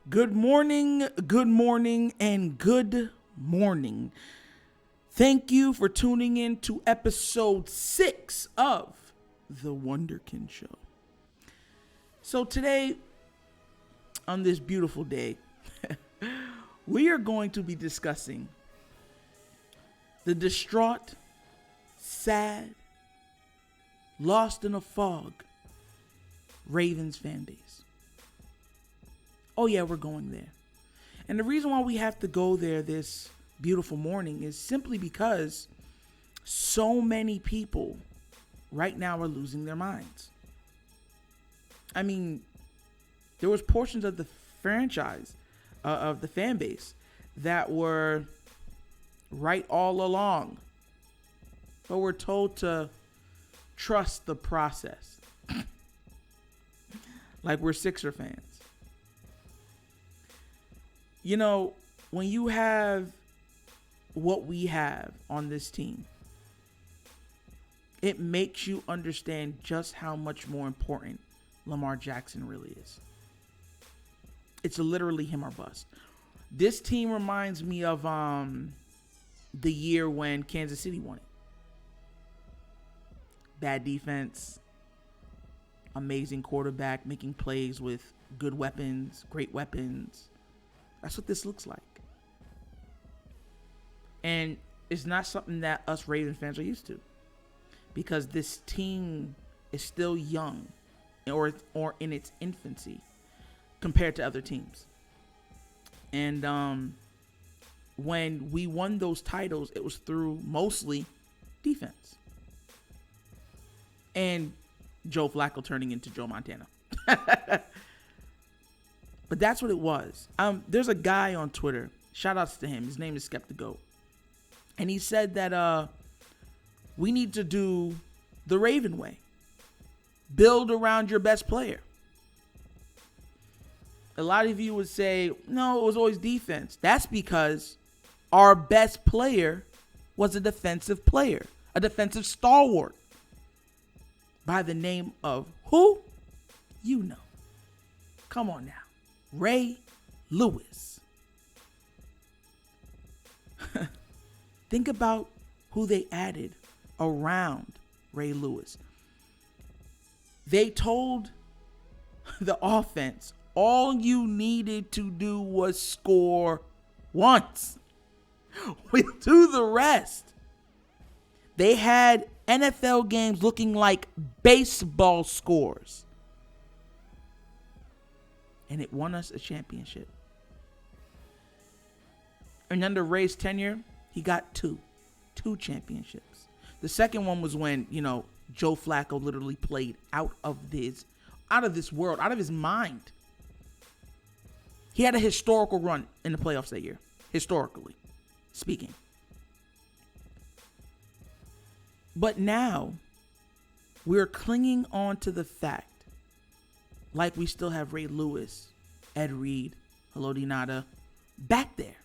Good morning, and good morning. Thank you for tuning in to episode 6 of the Wunderkind Show. So today, on this beautiful day, we are going to be discussing the distraught, sad, lost in a fog Ravens fan base. Oh yeah, we're going there. And the reason why we have to go there this beautiful morning is simply because so many people right now are losing their minds. I mean, there was portions of the franchise, of the fan base, that were right all along, but we're told to trust the process. Like we're Sixer fans. You know, when you have what we have on this team, it makes you understand just how much more important Lamar Jackson really is. It's literally him or bust. This team reminds me of the year when Kansas City won it. Bad defense, amazing quarterback, making plays with good weapons, great weapons. That's what this looks like. And it's not something that us Ravens fans are used to, because this team is still young or in its infancy compared to other teams. And when we won those titles, it was through mostly defense. And Joe Flacco turning into Joe Montana. But that's what it was. There's a guy on Twitter. Shout outs to him. His name is Skeptico. And he said that we need to do the Raven way. Build around your best player. A lot of you would say, no, it was always defense. That's because our best player was a defensive player. A defensive stalwart. By the name of who? You know. Come on now. Ray Lewis. Think about who they added around Ray Lewis. They told the offense all you needed to do was score once. We'll do the rest. They had NFL games looking like baseball scores. And it won us a championship. And under Ray's tenure, he got two championships. The second one was when, Joe Flacco literally played out of this world, out of his mind. He had a historical run in the playoffs that year, historically speaking. But now, we're clinging on to the fact, like we still have Ray Lewis, Ed Reed, Haloti Ngata back there.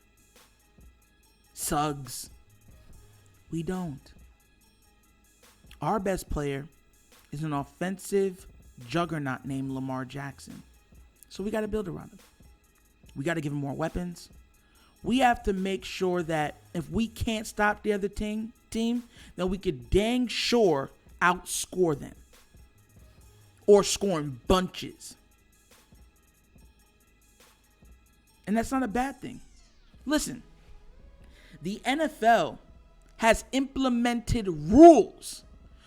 Suggs. We don't. Our best player is an offensive juggernaut named Lamar Jackson. So we got to build around him. We got to give him more weapons. We have to make sure that if we can't stop the other team, then we could dang sure outscore them. Or scoring bunches. And that's not a bad thing. Listen, the NFL has implemented rules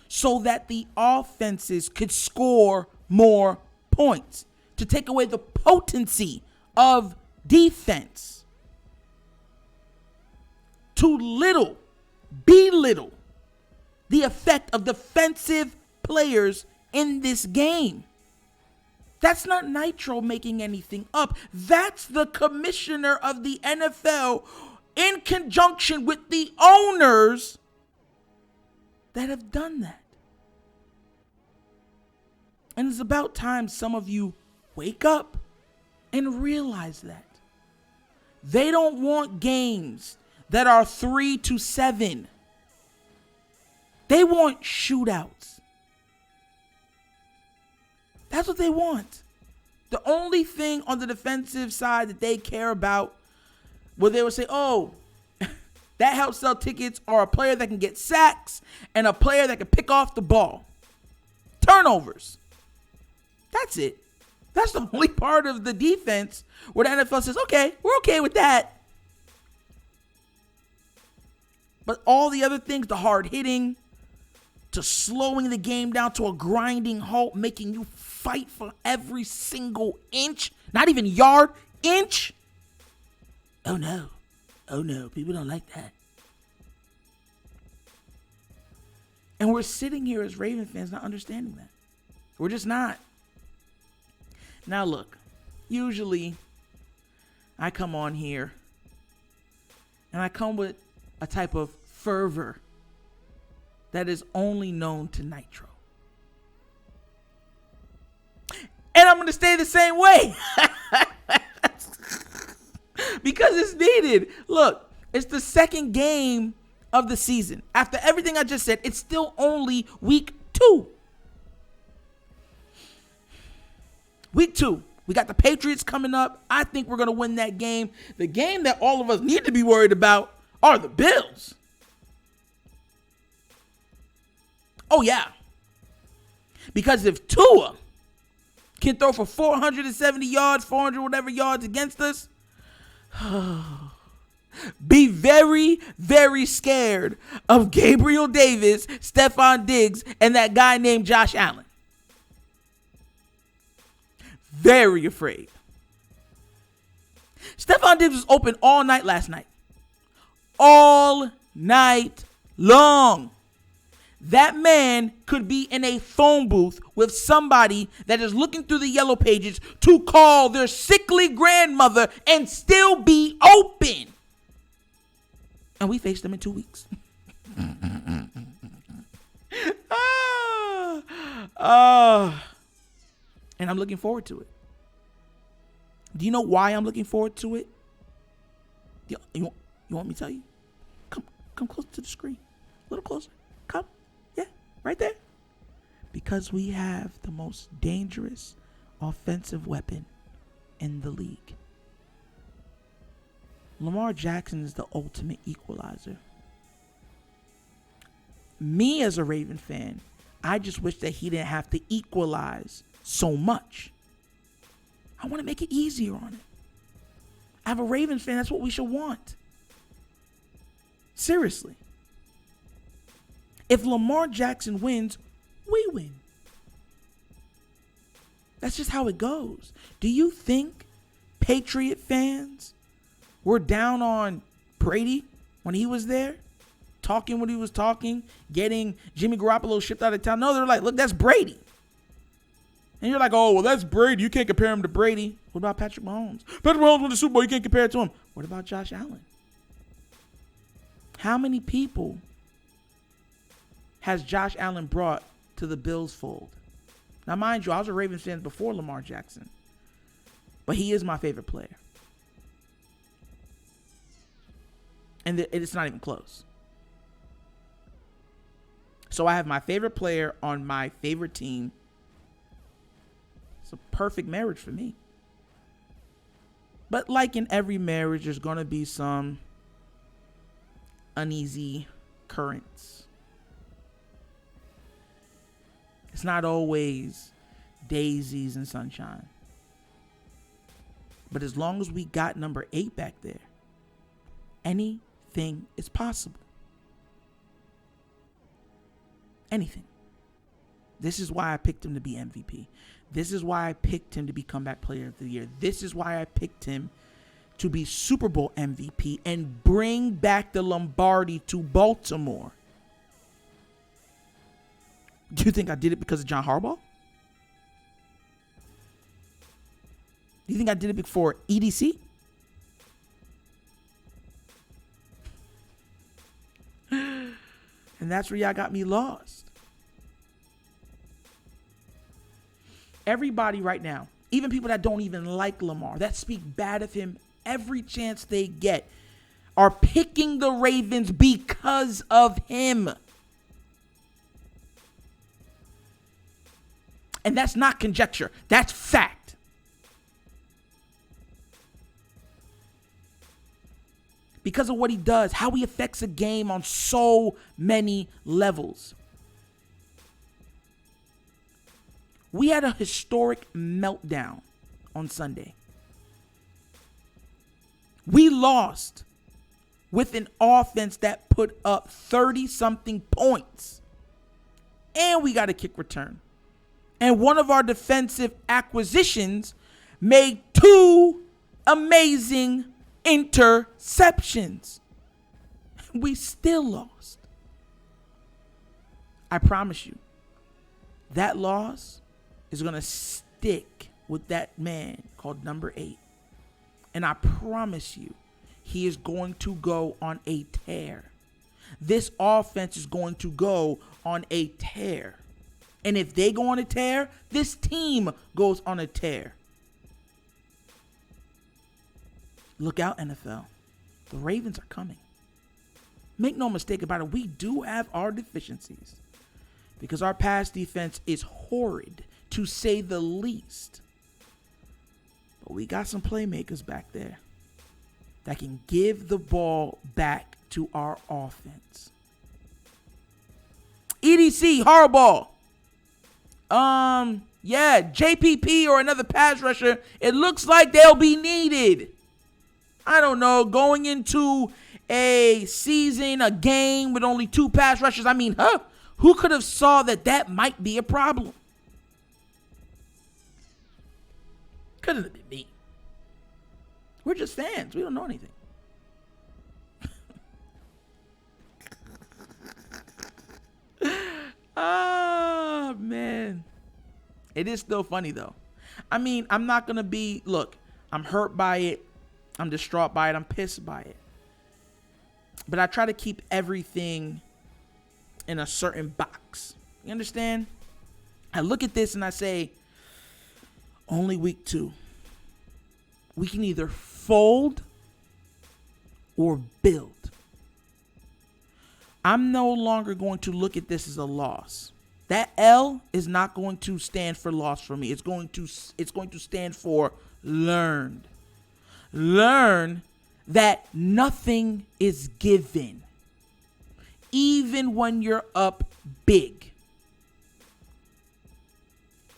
so that the offenses could score more points, to take away the potency of defense, to belittle the effect of defensive players in this game. That's not Nitro making anything up. That's the commissioner of the NFL in conjunction with the owners that have done that. And it's about time some of you wake up and realize that. They don't want games that are 3-7. They want shootouts. That's what they want. The only thing on the defensive side that they care about, where they would say, oh, that helps sell tickets, are a player that can get sacks and a player that can pick off the ball. Turnovers. That's it. That's the only part of the defense where the NFL says, okay, we're okay with that. But all the other things, the hard hitting, to slowing the game down to a grinding halt, making you fight for every single inch, not even yard, inch. Oh no, people don't like that. And we're sitting here as Raven fans not understanding that. We're just not. Now look, usually I come on here and I come with a type of fervor that is only known to Nitro. And I'm going to stay the same way. Because it's needed. Look, it's the second game of the season. After everything I just said, it's still only week 2. Week 2. We got the Patriots coming up. I think we're going to win that game. The game that all of us need to be worried about are the Bills. Oh, yeah. Because if Tua can throw for 470 yards, 400 whatever yards against us, be very, very scared of Gabriel Davis, Stephon Diggs, and that guy named Josh Allen. Very afraid. Stephon Diggs was open all night last night. All night long. That man could be in a phone booth with somebody that is looking through the yellow pages to call their sickly grandmother and still be open. And we face them in 2 weeks. And I'm looking forward to it. Do you know why I'm looking forward to it? You want me to tell you? Come close to the screen. A little closer. Come. Yeah, right there. Because we have the most dangerous offensive weapon in the league. Lamar Jackson is the ultimate equalizer. Me as a Raven fan, I just wish that he didn't have to equalize so much. I want to make it easier on him. I have a Ravens fan, that's what we should want. Seriously. If Lamar Jackson wins, we win. That's just how it goes. Do you think Patriot fans were down on Brady when he was there? Talking what he was talking, getting Jimmy Garoppolo shipped out of town? No, they're like, look, that's Brady. And you're like, oh, well, that's Brady. You can't compare him to Brady. What about Patrick Mahomes? Patrick Mahomes won the Super Bowl. You can't compare it to him. What about Josh Allen? How many people has Josh Allen brought to the Bills fold? Now, mind you, I was a Ravens fan before Lamar Jackson. But he is my favorite player. And it's not even close. So I have my favorite player on my favorite team. It's a perfect marriage for me. But like in every marriage, there's going to be some uneasy currents. It's not always daisies and sunshine. But as long as we got number 8 back there, anything is possible. Anything. This is why I picked him to be MVP. This is why I picked him to be Comeback Player of the Year. This is why I picked him to be Super Bowl MVP and bring back the Lombardi to Baltimore. Do you think I did it because of John Harbaugh? Do you think I did it for EDC? And that's where y'all got me lost. Everybody right now, even people that don't even like Lamar, that speak bad of him every chance they get, are picking the Ravens because of him. And that's not conjecture. That's fact. because of what he does, how he affects a game on so many levels. We had a historic meltdown on Sunday. We lost with an offense that put up 30-something points. And we got a kick return. And one of our defensive acquisitions made 2 amazing interceptions. We still lost. I promise you, that loss is going to stick with that man called number 8. And I promise you, he is going to go on a tear. This offense is going to go on a tear. And if they go on a tear, this team goes on a tear. Look out, NFL. The Ravens are coming. Make no mistake about it, we do have our deficiencies because our pass defense is horrid, to say the least. But we got some playmakers back there that can give the ball back to our offense. EDC, Horrible. Yeah, JPP or another pass rusher. It looks like they'll be needed. I don't know, going into a season, a game with only 2 pass rushers. I mean, who could have saw that might be a problem? Couldn't have been me. We're just fans. We don't know anything. Oh, man. It is still funny, though. I mean, I'm not going to be, look, I'm hurt by it. I'm distraught by it. I'm pissed by it. But I try to keep everything in a certain box. You understand? I look at this and I say, only week 2. We can either fold or build. I'm no longer going to look at this as a loss. That L is not going to stand for loss for me. It's going to stand for learned. Learn that nothing is given, even when you're up big.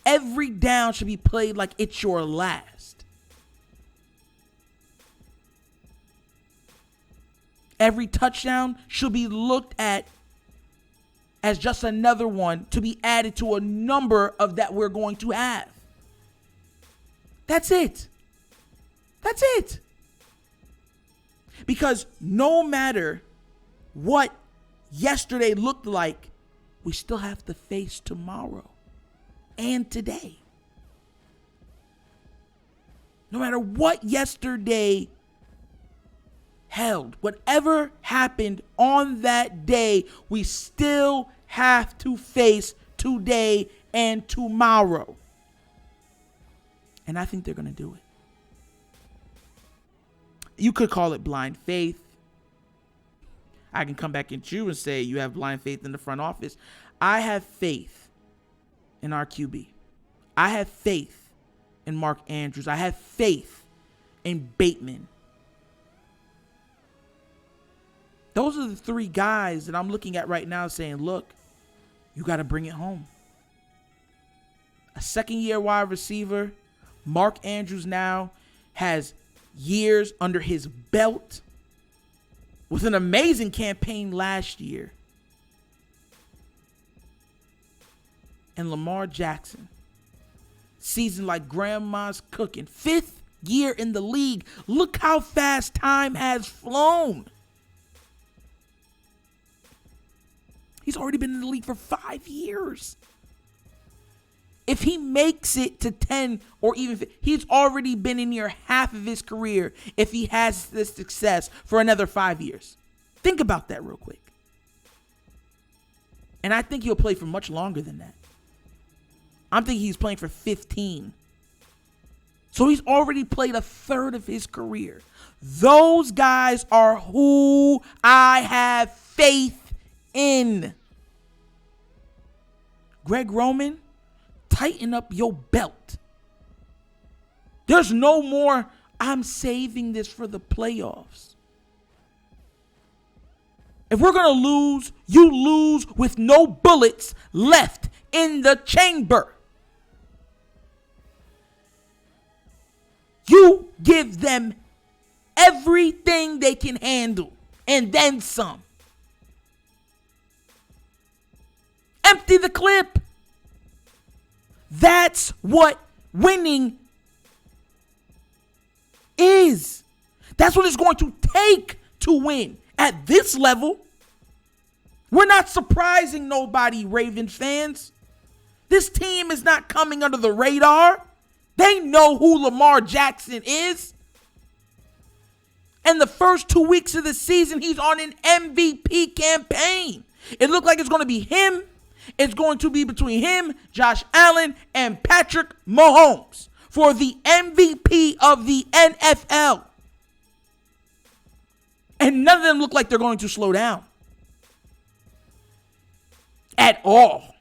Every down should be played like it's your last. Every touchdown should be looked at as just another one to be added to a number of that we're going to have. That's it. That's it. Because no matter what yesterday looked like, we still have to face tomorrow and today. No matter what yesterday held, whatever happened on that day, we still have to face today and tomorrow. And I think they're going to do it. You could call it blind faith. I can come back at you and say you have blind faith in the front office. I have faith in our QB. I have faith in Mark Andrews. I have faith in Bateman. Those are the 3 guys that I'm looking at right now saying, look, you got to bring it home. A second-year wide receiver, Mark Andrews now has years under his belt with an amazing campaign last year. And Lamar Jackson, season like grandma's cooking, 5th year in the league. Look how fast time has flown. He's already been in the league for 5 years. If he makes it to 10 or even, he's already been in here half of his career if he has this success for another 5 years. Think about that real quick. And I think he'll play for much longer than that. I'm thinking he's playing for 15. So he's already played a third of his career. Those guys are who I have faith in. Greg Roman, tighten up your belt. There's no more, I'm saving this for the playoffs. If we're going to lose, you lose with no bullets left in the chamber. You give them everything they can handle and then some. Empty the clip. That's what winning is. That's what it's going to take to win. At this level, we're not surprising nobody, Raven fans. This team is not coming under the radar. They know who Lamar Jackson is. And the first 2 weeks of the season, he's on an MVP campaign. It looked like it's going to be him. It's going to be between him, Josh Allen, and Patrick Mahomes for the MVP of the NFL. And none of them look like they're going to slow down. At all.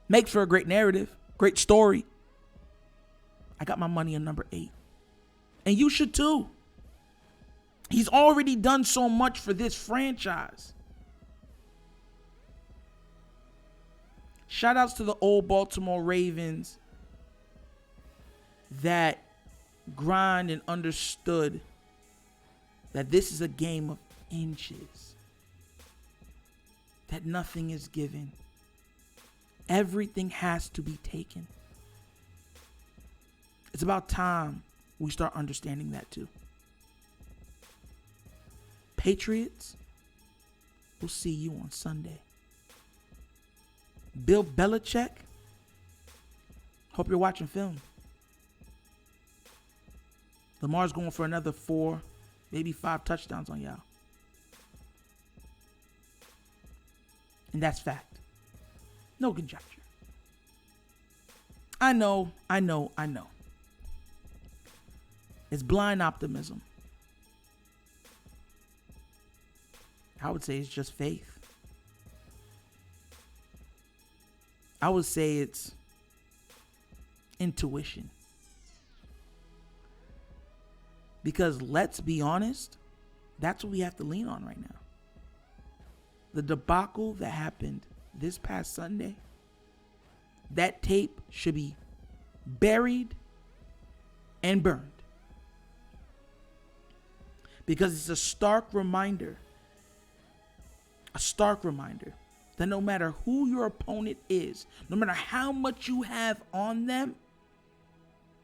Makes for a great narrative, great story. I got my money on number 8. And you should too. He's already done so much for this franchise. Shout outs to the old Baltimore Ravens that grind and understood that this is a game of inches. That nothing is given. Everything has to be taken. It's about time we start understanding that too. Patriots, we'll see you on Sunday. Bill Belichick, hope you're watching film. Lamar's going for another 4, maybe 5 touchdowns on y'all. And that's fact. No conjecture. I know. It's blind optimism. I would say it's just faith. I would say it's intuition. Because let's be honest, that's what we have to lean on right now. The debacle that happened this past Sunday, that tape should be buried and burned. Because it's a stark reminder that no matter who your opponent is, no matter how much you have on them,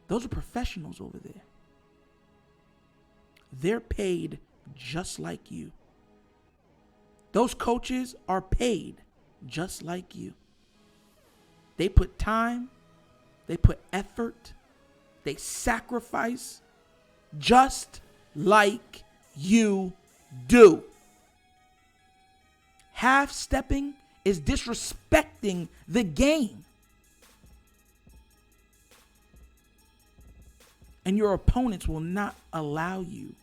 those are professionals over there. They're paid just like you. Those coaches are paid just like you. They put time, they put effort, they sacrifice just like you do. Half-stepping is disrespecting the game. And your opponents will not allow you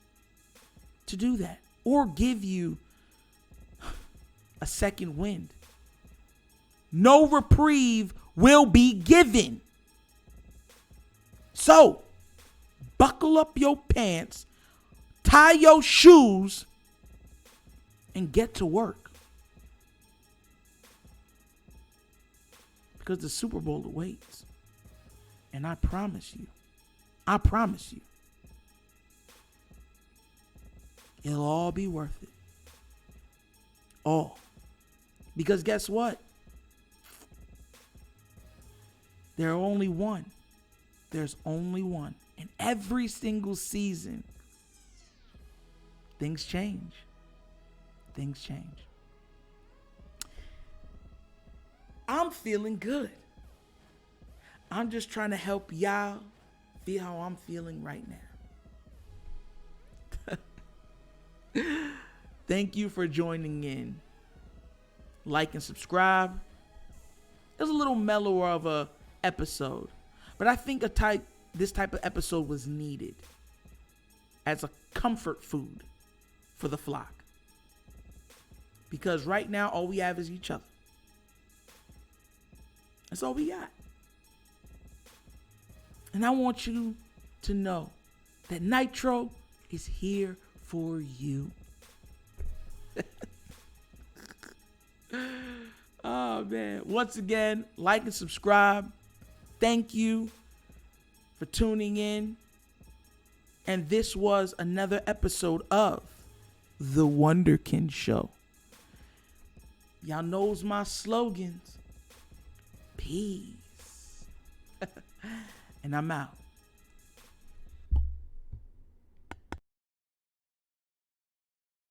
to do that or give you a second wind. No reprieve will be given. So, buckle up your pants, tie your shoes, and get to work. Because the Super Bowl awaits. And I promise you, it'll all be worth it. All. Because guess what? There's only one. And every single season, things change. I'm feeling good. I'm just trying to help y'all feel how I'm feeling right now. Thank you for joining in. Like and subscribe. It was a little mellower of a episode, but I think this type of episode was needed as a comfort food for the flock. Because right now, all we have is each other. That's all we got. And I want you to know that Nitro is here for you. Oh, man. Once again, like and subscribe. Thank you for tuning in. And this was another episode of The Wunderkind Show. Y'all knows my slogans. Peace. And I'm out.